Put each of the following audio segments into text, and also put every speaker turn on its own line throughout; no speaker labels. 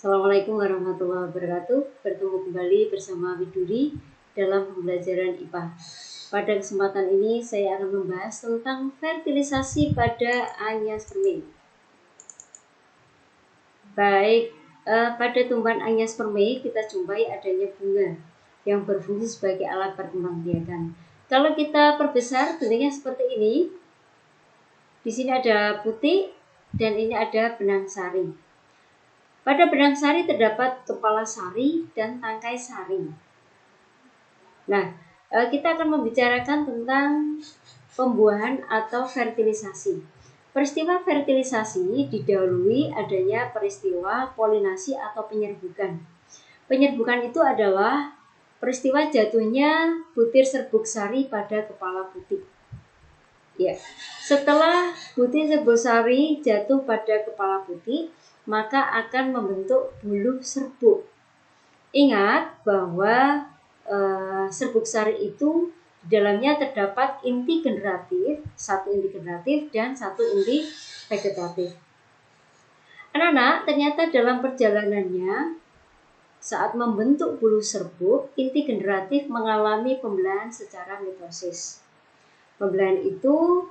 Assalamualaikum warahmatullahi wabarakatuh. Bertemu kembali bersama Widuri dalam pembelajaran IPA. Pada kesempatan ini saya akan membahas tentang fertilisasi pada angiospermae. Baik, pada tumbuhan angiospermae kita jumpai adanya bunga yang berfungsi sebagai alat perkembangbiakan. Kalau kita perbesar bentuknya seperti ini. Di sini ada putih dan ini ada benang sari. Pada benang sari terdapat kepala sari dan tangkai sari. Nah, kita akan membicarakan tentang pembuahan atau fertilisasi. Peristiwa fertilisasi didahului adanya peristiwa polinasi atau penyerbukan. Penyerbukan itu adalah peristiwa jatuhnya butir serbuk sari pada kepala putih. Ya, setelah butir serbuk sari jatuh pada kepala putih, maka akan membentuk bulu serbuk. Ingat bahwa serbuk sari itu di dalamnya terdapat inti generatif, satu inti generatif dan satu inti vegetatif. Anak-anak, ternyata dalam perjalanannya saat membentuk bulu serbuk, inti generatif mengalami pembelahan secara mitosis. Pembelahan itu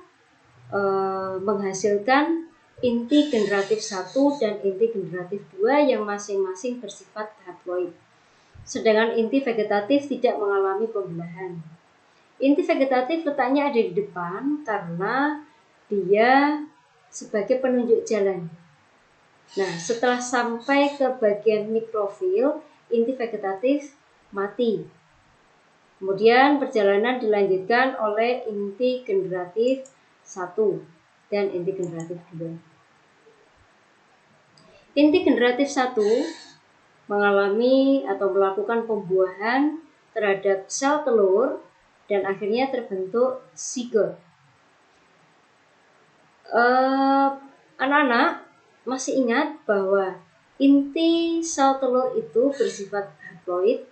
menghasilkan inti generatif 1 dan inti generatif 2 yang masing-masing bersifat haploid. Sedangkan inti vegetatif tidak mengalami pembelahan. Inti vegetatif letaknya ada di depan karena dia sebagai penunjuk jalan. Nah, setelah sampai ke bagian mikrofil, inti vegetatif mati. Kemudian perjalanan dilanjutkan oleh inti generatif 1 dan inti generatif 2. Inti generatif 1 mengalami atau melakukan pembuahan terhadap sel telur dan akhirnya terbentuk zigot. Anak-anak masih ingat bahwa inti sel telur itu bersifat haploid,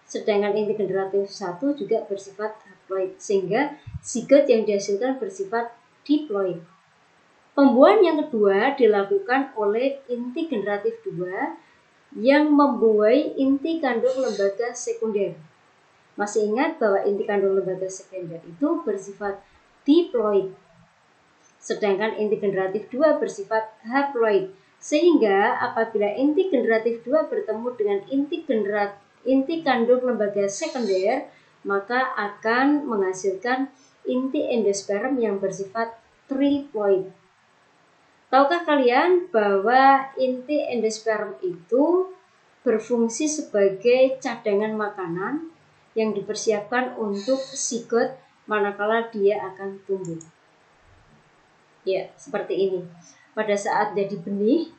sedangkan inti generatif 1 juga bersifat haploid, sehingga zigot yang dihasilkan bersifat diploid. Pembuahan yang kedua dilakukan oleh inti generatif 2 yang membuai inti kandung lembaga sekunder. Masih ingat bahwa inti kandung lembaga sekunder itu bersifat diploid, sedangkan inti generatif 2 bersifat haploid. Sehingga apabila inti generatif 2 bertemu dengan inti kandung lembaga sekunder, maka akan menghasilkan inti endosperm yang bersifat triploid. Tahukah kalian bahwa inti endosperm itu berfungsi sebagai cadangan makanan yang dipersiapkan untuk zigot manakala dia akan tumbuh? Ya, seperti ini. Pada saat jadi benih,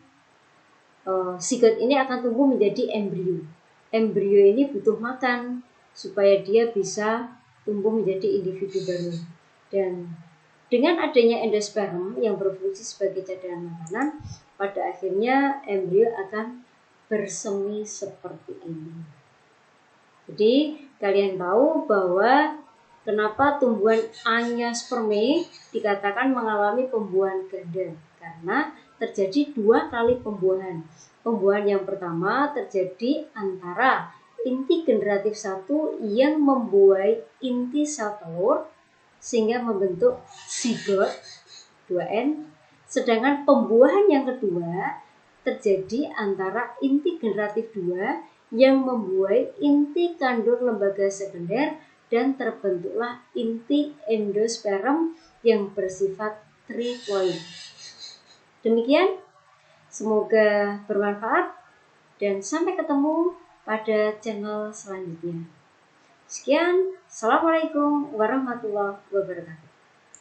zigot ini akan tumbuh menjadi embrio. Embrio ini butuh makan supaya dia bisa tumbuh menjadi individu baru. Dan dengan adanya endosperm yang berfungsi sebagai cadangan makanan, pada akhirnya embrio akan bersemi seperti ini. Jadi kalian tahu bahwa kenapa tumbuhan angiospermae dikatakan mengalami pembuahan ganda, karena terjadi 2 kali pembuahan. Pembuahan yang pertama terjadi antara inti generatif 1 yang membuai inti sel telur sehingga membentuk zigot 2N, sedangkan pembuahan yang kedua terjadi antara inti generatif 2 yang membuai inti kandung lembaga sekunder dan terbentuklah inti endosperm yang bersifat triploid. Demikian, semoga bermanfaat dan sampai ketemu pada channel selanjutnya. Sekian, Assalamualaikum warahmatullahi wabarakatuh.